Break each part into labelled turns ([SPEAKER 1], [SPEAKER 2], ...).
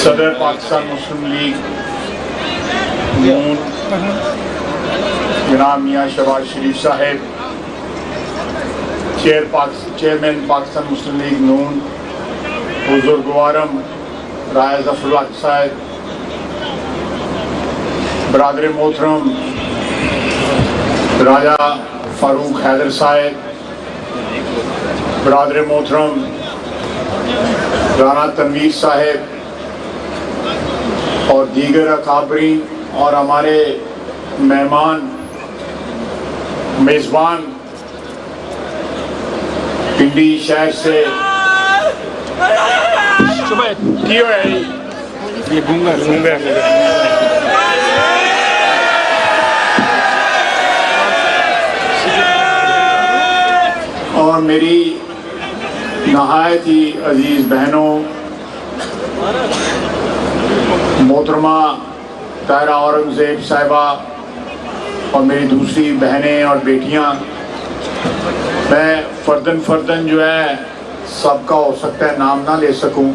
[SPEAKER 1] صدر پاکستان مسلم لیگ نون جناب میاں شہباز شریف صاحب، چیئرمین پاکستان مسلم لیگ نون بزرگوارم رایا ظفر اللہ صاحب، برادر محترم راجہ فاروق حیدر صاحب، برادر محترم رانا تنویر صاحب اور دیگر اکابرین اور ہمارے مہمان میزبان پنڈی شہر سے اور میری نہایت ہی عزیز بہنوں، محترمہ طاہرہ اورنگزیب صاحبہ اور میری دوسری بہنیں اور بیٹیاں، میں فردن جو ہے سب کا ہو سکتا ہے نام نہ لے سکوں،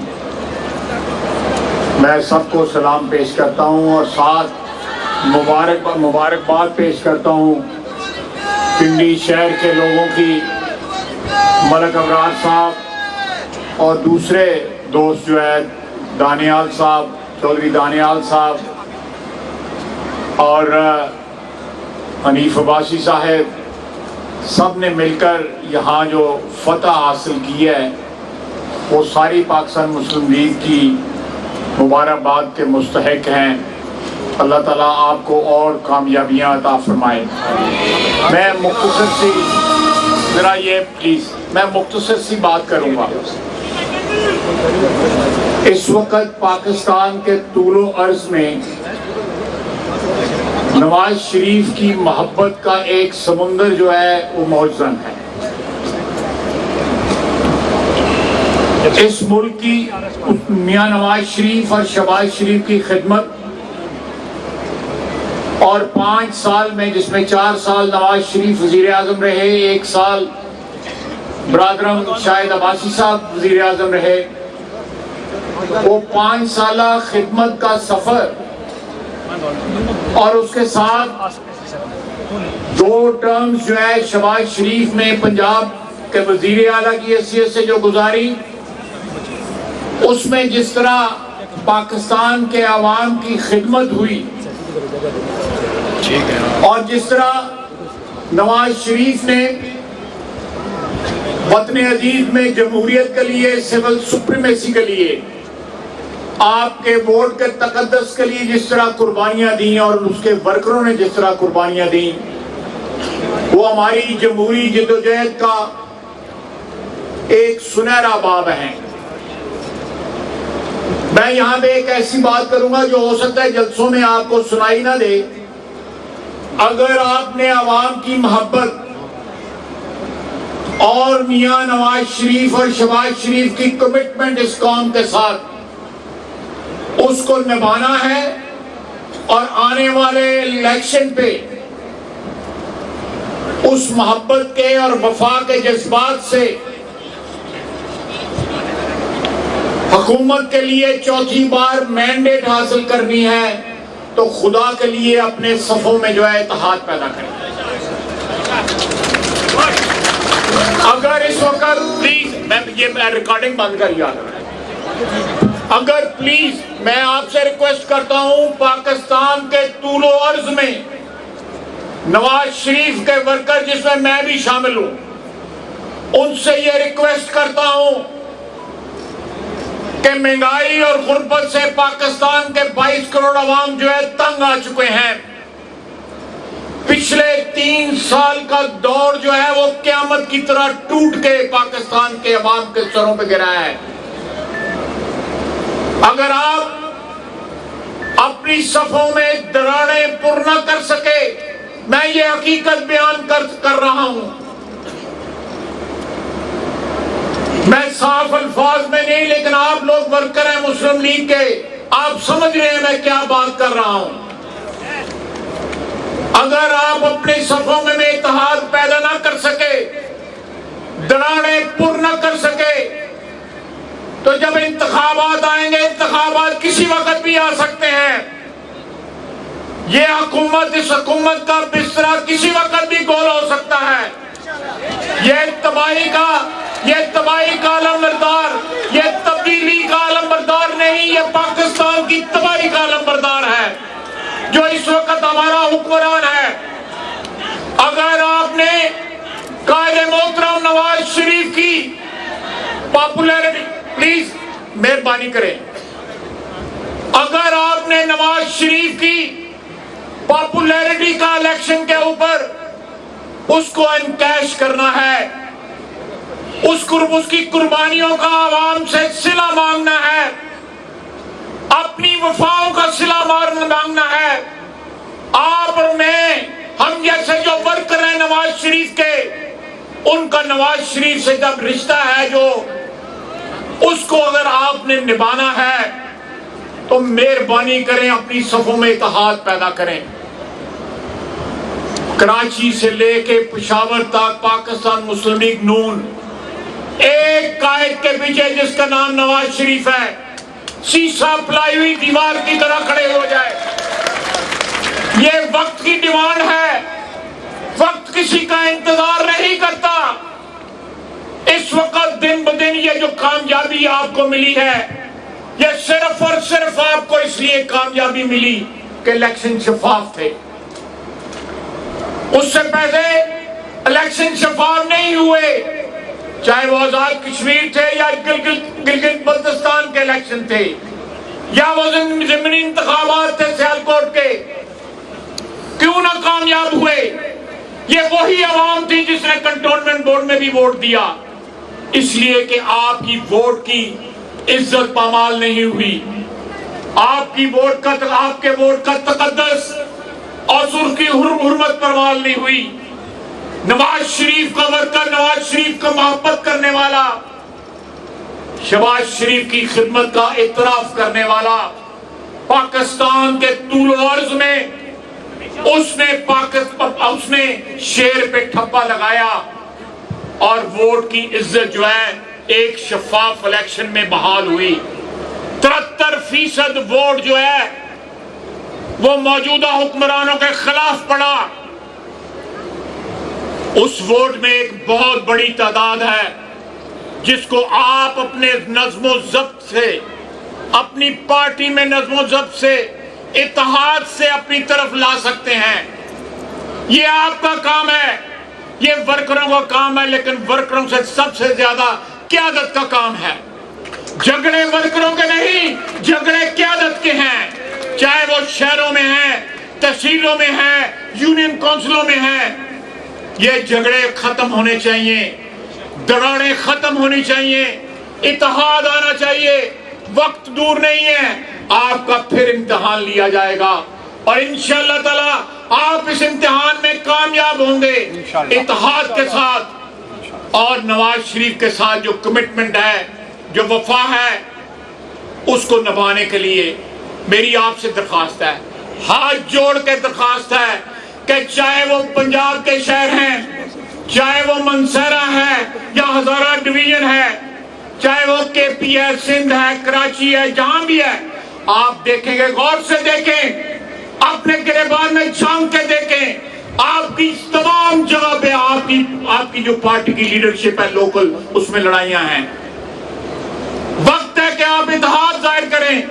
[SPEAKER 1] میں سب کو سلام پیش کرتا ہوں اور ساتھ مبارکباد پیش کرتا ہوں پنڈی شہر کے لوگوں کی، ملک ابرار صاحب اور دوسرے دوست جو ہے دانیال صاحب، چودھری دانیال صاحب اور حنیف عباسی صاحب، سب نے مل کر یہاں جو فتح حاصل کی ہے وہ ساری پاکستان مسلم لیگ کی مبارکباد کے مستحق ہیں۔ اللہ تعالیٰ آپ کو اور کامیابیاں عطا فرمائے۔ میں مختصر سی بات کروں گا۔ اس وقت پاکستان کے طول و عرض میں نواز شریف کی محبت کا ایک سمندر جو ہے وہ موجزن ہے۔ اس ملک کی میاں نواز شریف اور شہباز شریف کی خدمت اور 5 سال میں، جس میں 4 سال نواز شریف وزیر اعظم رہے، 1 سال برادرم شاہد عباسی صاحب وزیر اعظم رہے، وہ 5 سالہ خدمت کا سفر اور اس کے ساتھ 2 ٹرمز جو ہے شہباز شریف نے پنجاب کے وزیر اعلیٰ کی حیثیت سے جو گزاری، اس میں جس طرح پاکستان کے عوام کی خدمت ہوئی اور جس طرح نواز شریف نے وطن عزیز میں جمہوریت کے لیے، سول سپریمیسی کے لیے، آپ کے ووٹ کے تقدس کے لیے جس طرح قربانیاں دیں اور اس کے ورکروں نے جس طرح قربانیاں دیں، وہ ہماری جمہوری جدوجہد کا ایک سنہرا باب ہیں۔ میں یہاں پہ ایک ایسی بات کروں گا جو ہو سکتا ہے جلسوں میں آپ کو سنائی نہ دے۔ اگر آپ نے عوام کی محبت اور میاں نواز شریف اور شہباز شریف کی کمٹمنٹ اس قوم کے ساتھ اس کو نبھانا ہے اور آنے والے الیکشن پہ اس محبت کے اور وفا کے جذبات سے حکومت کے لیے 4تھی بار مینڈیٹ حاصل کرنی ہے، تو خدا کے لیے اپنے صفوں میں جو ہے اتحاد پیدا کریں۔ اگر اس وقت پلیز میں ریکارڈنگ بند کر یاد رہا، اگر پلیز میں آپ سے ریکویسٹ کرتا ہوں، پاکستان کے طول و عرض میں نواز شریف کے ورکر جس میں بھی شامل ہوں، ان سے یہ ریکویسٹ کرتا ہوں کہ مہنگائی اور غربت سے پاکستان کے 22 کروڑ عوام جو ہے تنگ آ چکے ہیں۔ پچھلے 3 سال کا دور جو ہے وہ قیامت کی طرح ٹوٹ کے پاکستان کے عوام کے سروں پہ گرا ہے۔ اگر آپ اپنی صفوں میں دراڑیں پر نہ کر سکے، میں یہ حقیقت بیان کر رہا ہوں، میں صاف الفاظ میں نہیں، لیکن آپ لوگ ورکر ہیں مسلم لیگ کے، آپ سمجھ رہے ہیں میں کیا بات کر رہا ہوں۔ اگر آپ اپنے صفوں میں اتحاد پیدا نہ کر سکے، دراڑیں پر نہ کر سکے، تو جب انتخابات آئیں گے، انتخابات کسی وقت بھی آ سکتے ہیں، یہ حکومت، اس حکومت کا بستر کسی وقت بھی گول ہو سکتا ہے۔ یہ تباہی کا علمبردار، یہ تبدیلی کا علمبردار نہیں، یہ پاکستان کی تباہی کا علمبردار ہے جو اس وقت ہمارا حکمران ہے۔ اگر آپ نے قائد محترم نواز شریف کی پاپولیرٹی، پلیز مہربانی کریں، اگر آپ نے نواز شریف کی پاپولیرٹی کا الیکشن کے اوپر اس کو انکیش کرنا ہے، اس کی قربانیوں کا عوام سے صلہ مانگنا ہے، اپنی وفاؤں کا صلہ مانگنا ہے، آپ اور میں، ہم جیسے جو ورکر ہیں نواز شریف کے، ان کا نواز شریف سے جب رشتہ ہے جو اس کو اگر آپ نے نبھانا ہے تو مہربانی کریں اپنی صفوں میں اتحاد پیدا کریں۔ کراچی سے لے کے پشاور تک پاکستان مسلم لیگ نون ایک قائد کے پیچھے جس کا نام نواز شریف ہے، سیسا پلائی ہوئی دیوار کی طرح کھڑے ہو جائے۔ یہ وقت کی ڈیمانڈ ہے، وقت کسی کا انتظار نہیں کرتا۔ اس وقت دن بدن یہ جو کامیابی آپ کو ملی ہے، یہ صرف اور صرف آپ کو اس لیے کامیابی ملی کہ الیکشن شفاف تھے۔ اس سے پہلے الیکشن شفاف نہیں ہوئے، چاہے وہ آزاد کشمیر تھے یا گلگت بلتستان کے الیکشن تھے یا وہ ضمنی انتخابات تھے سیالکوٹ کے، کیوں نہ کامیاب ہوئے؟ یہ وہی عوام تھی جس نے کنٹونمنٹ بورڈ میں بھی ووٹ دیا، اس لیے کہ آپ کی ووٹ کی عزت پامال نہیں ہوئی، آپ کے ووٹ کا تقدس اور اس کی حرمت پامال نہیں ہوئی۔ نواز شریف کا ورکر، نواز شریف کا محبت کرنے والا، شہباز شریف کی خدمت کا اعتراف کرنے والا، پاکستان کے طول و عرض میں اس نے شیر پہ ٹھپا لگایا اور ووٹ کی عزت جو ہے ایک شفاف الیکشن میں بحال ہوئی۔ 73% ووٹ جو ہے وہ موجودہ حکمرانوں کے خلاف پڑا۔ اس ووٹ میں ایک بہت بڑی تعداد ہے جس کو آپ اپنے نظم و ضبط سے، اپنی پارٹی میں نظم و ضبط سے، اتحاد سے اپنی طرف لا سکتے ہیں۔ یہ آپ کا کام ہے، یہ ورکروں کا کام ہے، لیکن ورکروں سے سب سے زیادہ قیادت کا کام ہے۔ جھگڑے ورکروں کے نہیں، جھگڑے قیادت کے ہیں، چاہے وہ شہروں میں ہیں، تحصیلوں میں ہیں، یونین کونسلوں میں ہیں۔ یہ جھگڑے ختم ہونے چاہیے، دراڑیں ختم ہونی چاہیے، اتحاد آنا چاہیے۔ وقت دور نہیں ہے، آپ کا پھر امتحان لیا جائے گا اور انشاءاللہ تعالی آپ اس امتحان میں کامیاب ہوں گے اتحاد کے ساتھ، اور نواز شریف کے ساتھ جو کمٹمنٹ ہے، جو وفا ہے، اس کو نبھانے کے لیے میری آپ سے درخواست ہے، ہاتھ جوڑ کے درخواست ہے کہ چاہے وہ پنجاب کے شہر ہیں، چاہے وہ منسیرہ ہے یا ہزارہ ڈویژن ہے، چاہے وہ کے پی ہے، سندھ ہے، کراچی ہے، جہاں بھی ہے، آپ دیکھیں گے، غور سے دیکھیں، اپنے گریبان میں جھانک کے دیکھیں، آپ کی تمام جگہ پہ آپ کی جو پارٹی کی لیڈرشپ ہے لوکل، اس میں لڑائیاں ہیں۔ وقت ہے کہ آپ اتحاد ظاہر کریں،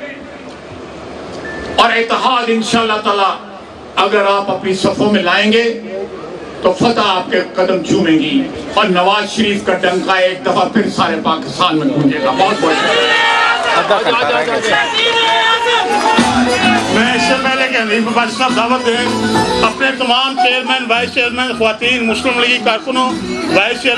[SPEAKER 1] اور اتحاد انشاءاللہ تعالی اگر آپ اپنی صفوں میں لائیں گے تو فتح آپ کے قدم چومیں گی اور نواز شریف کا ڈنکا ایک دفعہ پھر سارے پاکستان میں گونجے گا۔ بہت بہت
[SPEAKER 2] میں اس سے پہلے کہ حلیف عباسی صاحب دعوت دیں، اپنے تمام چیئرمین، وائس چیئرمین، خواتین، مسلم لیگی کارکنوں، وائس چیئرمین